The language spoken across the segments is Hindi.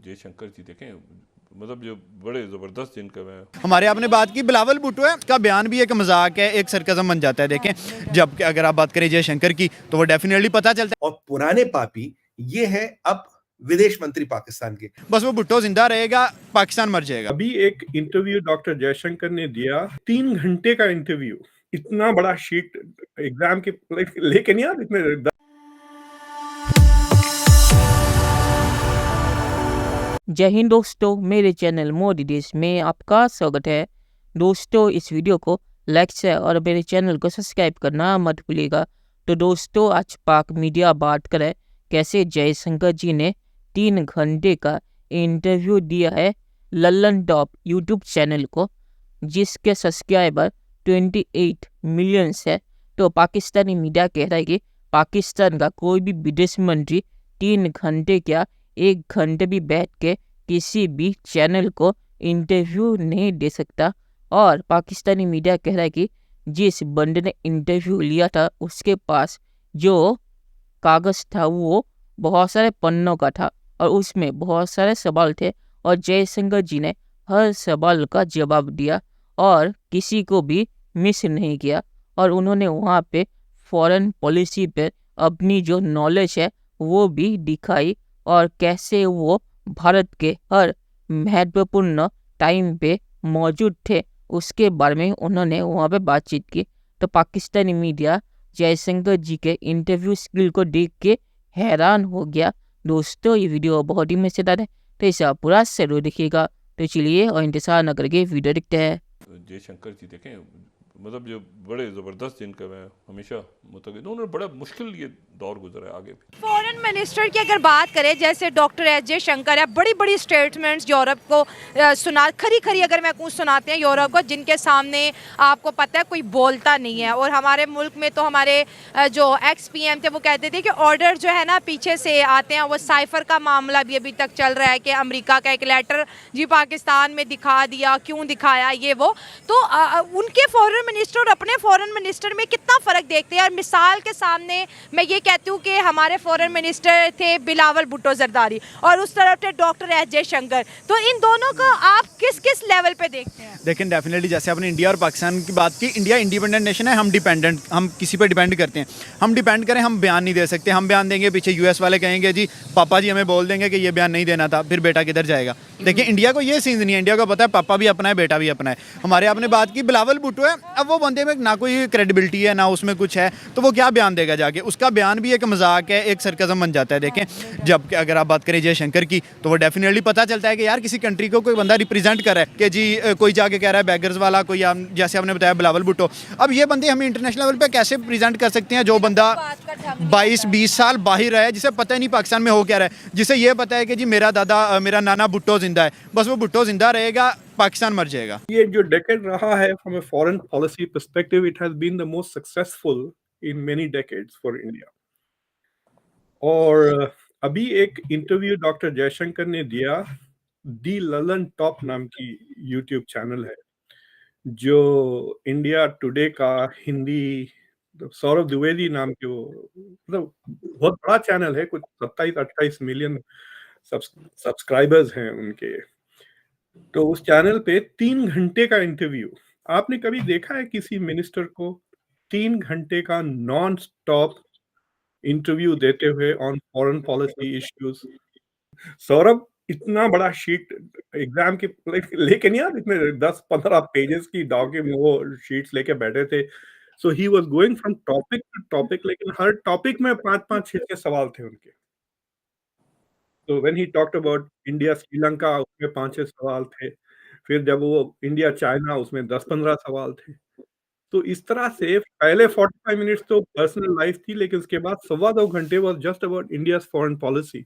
जयशंकर जी देखें, मतलब जो बड़े ज़बरदस्त जिनका मैं हमारे आपने बात की बिलावल भुट्टो है का बयान भी एक मजाक है, एक सरकज़म बन जाता है। देखें, जब अगर आप बात करें जयशंकर की तो वो डेफिनेटली पता चलता और पुराने पापी ये है अब विदेश मंत्री पाकिस्तान के। है बस वो भुट्टो जिंदा रहेगा, पाकिस्तान मर जाएगा। अभी एक इंटरव्यू डॉक्टर जयशंकर ने दिया, 3 घंटे का इंटरव्यू, इतना बड़ा शीट एग्जाम के लेके नहीं यार, इतने जय हिंद दोस्तों, मेरे चैनल मोदी देश में आपका स्वागत है। दोस्तों, इस वीडियो को लाइक शेयर और मेरे चैनल को सब्सक्राइब करना मत भूलिएगा। तो दोस्तों, आज पाक मीडिया बात करे कैसे जयशंकर जी ने 3 घंटे का इंटरव्यू दिया है लल्लन टॉप यूट्यूब चैनल को, जिसके सब्सक्राइबर 28 मिलियन है। तो पाकिस्तानी मीडिया कह रहा है कि पाकिस्तान का कोई भी विदेश मंत्री 3 घंटे क्या 1 घंटे भी बैठ के किसी भी चैनल को इंटरव्यू नहीं दे सकता। और पाकिस्तानी मीडिया कह रहा है कि जिस बंदे ने इंटरव्यू लिया था उसके पास जो कागज़ था वो बहुत सारे पन्नों का था और उसमें बहुत सारे सवाल थे, और जयशंकर जी ने हर सवाल का जवाब दिया और किसी को भी मिस नहीं किया। और उन्होंने वहाँ पे फॉरेन पॉलिसी पे अपनी जो नॉलेज है वो भी दिखाई, और कैसे वो भारत के हर महत्वपूर्ण टाइम पे मौजूद थे उसके बारे में उन्होंने वहाँ पे बातचीत की। तो पाकिस्तानी मीडिया जयशंकर जी के इंटरव्यू स्किल को देख के हैरान हो गया। दोस्तों, ये वीडियो बहुत ही मज़ेदार है, तो इसे पूरा जरूर देखिएगा। तो चलिए और इंतजार न करके वीडियो देखते हैं। जयशंकर जी देखें, मतलब जो बड़े ज़बरदस्त जिनका मैं हमेशा मुतक़िद हूं, उन्होंने बड़ा मुश्किल ये दौर गुजरा है आगे भी। फॉरेन मिनिस्टर की अगर बात करें, जैसे डॉक्टर एस जयशंकर है, बड़ी बड़ी स्टेटमेंट्स यूरोप को सुना खरी खरी अगर मैं कुछ सुनाते हैं यूरोप को, जिनके सामने आपको पता है कोई बोलता नहीं है। और हमारे मुल्क में तो हमारे जो एक्स पीएम थे वो कहते थे कि ऑर्डर जो है ना पीछे से आते हैं। वो साइफर का मामला भी अभी तक चल रहा है कि अमेरिका का एक लेटर जी पाकिस्तान में दिखा दिया, क्यों दिखाया ये वो। तो उनके फॉरेन मिनिस्टर और अपने फॉरेन मिनिस्टर में कितना फ़र्क देखते हैं। और मिसाल के सामने मैं ये कहती हूँ कि हमारे फॉरेन मिनिस्टर थे बिलावल भुट्टो जरदारी और उस तरफ थे डॉक्टर एस जयशंकर। तो इन दोनों को आप किस किस लेवल पे देखते हैं? लेकिन डेफिनेटली जैसे आपने इंडिया और पाकिस्तान की बात की, इंडिया इंडिपेंडेंट नेशन है, हम डिपेंडेंट, हम किसी पर डिपेंड करते हैं। हम डिपेंड करें, हम बयान नहीं दे सकते। हम बयान देंगे, पीछे यूएस वाले कहेंगे जी पापा जी हमें बोल देंगे कि ये बयान नहीं देना था, फिर बेटा किधर जाएगा। देखिए, इंडिया को ये सीन नहीं है, इंडिया को पता है पापा भी अपना है, बेटा भी अपना है। हमारे आपने बात की बिलावल भुट्टो है, अब वो बंदे में ना कोई क्रेडिबिलिटी है ना उसमें कुछ है, तो वो क्या बयान देगा जाके। उसका बयान भी एक मजाक है, एक सरकज़म बन जाता है। देखें, जब अगर आप बात करें जयशंकर की तो वो डेफिनेटली पता चलता है कि यार किसी कंट्री को कोई बंदा रिप्रेजेंट कर रहा है कि जी कोई जाके कह रहा है बेगर्स वाला, कोई जैसे आपने बताया बिलावल भुट्टो। अब ये बंदे हम इंटरनेशनल लेवल पे कैसे प्रेजेंट कर सकते हैं जो बंदा 22-20 साल बाहर है, जिसे पता ही नहीं पाकिस्तान में हो क्या रहा है, जिसे ये पता है कि जी मेरा नाना भुट्टो जिंदा है, बस वो भुट्टो जिंदा रहेगा, पाकिस्तान मर जाएगा। ये जो डेकेड रहा है from a foreign policy perspective, it has been the most successful in many decades for India. और अभी एक इंटरव्यू डॉक्टर जयशंकर ने दिया, दी ललन टॉप नाम की यूट्यूब चैनल है, जो इंडिया टुडे का हिंदी, सौरभ द्विवेदी नाम के वो, मतलब बहुत बड़ा चैनल है, कुछ 27-28 मिलियन सब्सक्राइबर्स हैं उनके। तो उस चैनल पे 3 घंटे का इंटरव्यू, आपने कभी देखा है किसी मिनिस्टर को 3 घंटे का नॉन स्टॉप इंटरव्यू देते हुए on foreign policy issues? Saurabh इतना बड़ा शीट एग्जाम के लेके नहीं यार, इतने 10-15 पेजेस की डॉक्यूमेंट वो शीट्स लेके बैठे थे। So he was going from topic to topic, लेकिन हर टॉपिक में 5-5 6 सवाल थे उनके। तो when he talked about India Sri Lanka, उसमें 5-6 सवाल थे। फिर जब वो इंडिया चाइना, उसमें 10-15 सवाल थे। तो इस तरह से पहले 45 मिनट्स तो पर्सनल लाइफ थी, लेकिन उसके बाद सवा 2 घंटे was just about India's foreign policy.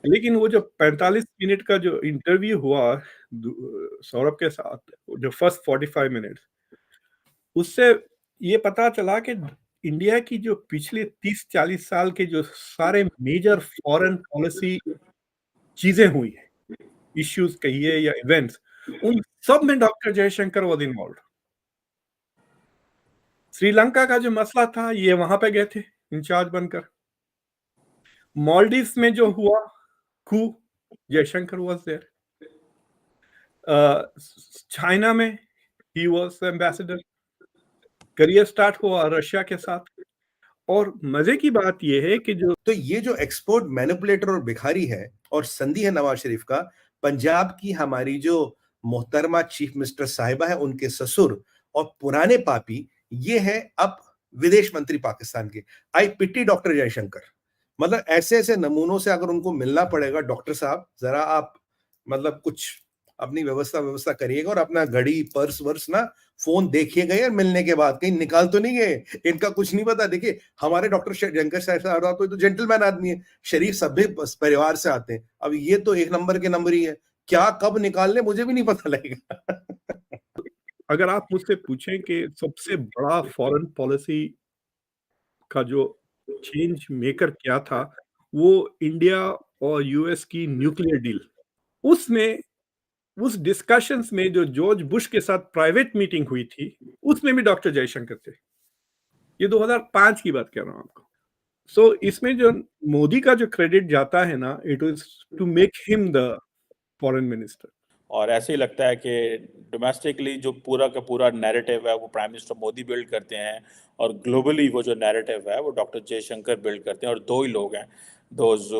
लेकिन वो जो 45 मिनट का जो इंटरव्यू हुआ सौरभ के साथ, जो फर्स्ट 45 मिनट्स, उससे ये पता चला कि इंडिया की जो पिछले 30-40 साल के जो सारे मेजर फॉरेन पॉलिसी चीजें हुई हैं, इश्यूज कहिए या इवेंट्स, उन सब में doctor Jaishankar was involve. Sri Lanka का जो मसला था, ये वहां पे गए थे इंचार्ज बनकर। मालदीव्स में जो हुआ, जयशंकर वाज देयर, चाइना में he was ambassador, career start हुआ रशिया के साथ। और मजे की बात यह है कि जो तो ये जो एक्सपोर्ट मैनिपुलेटर और भिखारी है और संधि है नवाज शरीफ का, पंजाब की हमारी जो मोहतरमा चीफ मिनिस्टर साहिबा है, उनके ससुर और पुराने पापी, ये है अब विदेश मंत्री पाकिस्तान के। आई पिटी डॉक्टर जयशंकर। मतलब ऐसे ऐसे नमूनों से अगर उनको मिलना पड़ेगा, डॉक्टर साहब जरा आप मतलब कुछ अपनी व्यवस्था करिएगा और अपना घड़ी पर्स वर्स ना फोन देखिएगा यार, मिलने के बाद कहीं निकाल तो नहीं गए, इनका कुछ नहीं पता। देखिए हमारे डॉक्टर जयशंकर साहब तो जेंटलमैन आदमी है, शरीफ सभ्य परिवार से आते हैं, अब ये तो एक नंबर के नंबर ही है, क्या कब निकाल ले मुझे भी नहीं पता लगेगा। अगर आप मुझसे पूछें कि सबसे बड़ा फॉरेन पॉलिसी का जो चेंज मेकर क्या था, वो इंडिया और यूएस की न्यूक्लियर डील। उसमें उस डिस्कशंस में जो जॉर्ज बुश के साथ प्राइवेट मीटिंग हुई थी, उसमें भी डॉक्टर जयशंकर थे। ये 2005 की बात कर रहा हूं आपको। सो इसमें जो मोदी का जो क्रेडिट जाता है ना, it is to make him the foreign minister. और ऐसे ही लगता है कि डोमेस्टिकली जो पूरा का पूरा नैरेटिव है वो प्राइम मिनिस्टर मोदी बिल्ड करते हैं, और ग्लोबली वो जो नैरेटिव है वो डॉक्टर जयशंकर बिल्ड करते हैं। और दो ही लोग हैं दोज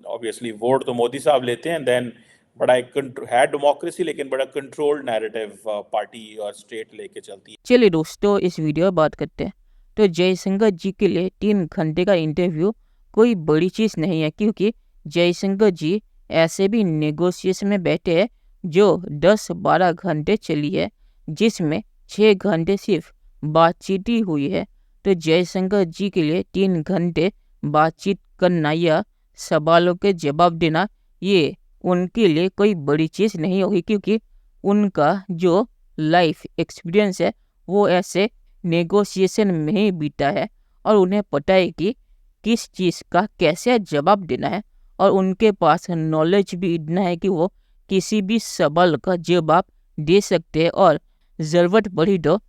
ऑब्वियसली वोट तो मोदी साहब लेते हैं, देन बड़ा एक है डेमोक्रेसी लेकिन बड़ा कंट्रोल्ड नैरेटिव पार्टी और स्टेट लेके चलती है। चलिए दोस्तों, इस वीडियो में बात करते हैं। तो जयशंकर जी के लिए 3 घंटे का इंटरव्यू कोई बड़ी चीज़ नहीं है, क्योंकि जयशंकर जी ऐसे भी नेगोशिएशन में बैठे हैं जो 10-12 घंटे चली है, जिसमें 6 घंटे सिर्फ बातचीत ही हुई है। तो जयशंकर जी के लिए 3 घंटे बातचीत करना या सवालों के जवाब देना, ये उनके लिए कोई बड़ी चीज़ नहीं होगी, क्योंकि उनका जो लाइफ एक्सपीरियंस है वो ऐसे नेगोशिएशन में ही बीता है, और उन्हें पता है कि किस चीज़ का कैसे जवाब देना है, और उनके पास नॉलेज भी इतना है कि वो किसी भी सवाल का जवाब दे सकते हैं, और ज़रूरत पड़ी तो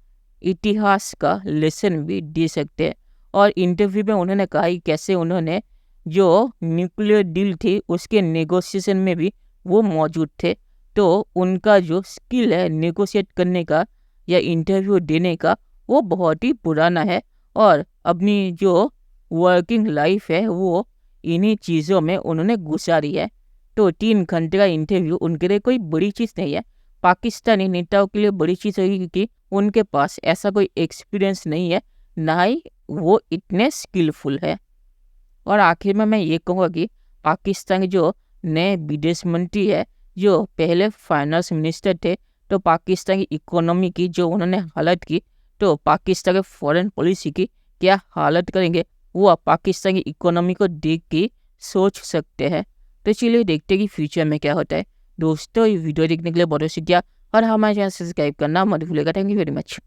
इतिहास का लेसन भी दे सकते हैं। और इंटरव्यू में उन्होंने कहा कि कैसे उन्होंने जो न्यूक्लियर डील थी उसके नेगोशिएशन में भी वो मौजूद थे। तो उनका जो स्किल है नेगोशिएट करने का या इंटरव्यू देने का, वो बहुत ही पुराना है, और अपनी जो वर्किंग लाइफ है वो इन्हीं चीज़ों में उन्होंने गुजारी है। तो 3 घंटे का इंटरव्यू उनके लिए कोई बड़ी चीज़ नहीं है। पाकिस्तानी नेताओं के लिए बड़ी चीज़ होगी, क्योंकि उनके पास ऐसा कोई एक्सपीरियंस नहीं है, ना ही वो इतने स्किलफुल है। और आखिर में मैं ये कहूँगा कि पाकिस्तान के जो नए विदेश मंत्री है, जो पहले फाइनेंस मिनिस्टर थे, तो पाकिस्तान की इकोनॉमी की जो उन्होंने हालत की, तो पाकिस्तान के फॉरेन पॉलिसी की क्या हालत करेंगे, वो आप पाकिस्तान की इकोनॉमी को देख के सोच सकते हैं। तो चलिए देखते हैं कि फ्यूचर में क्या होता है। दोस्तों, ये वीडियो देखने के लिए बहुत शुक्रिया, और हमारे चैनल सब्सक्राइब करना मत भूलिएगा। Thank you very much.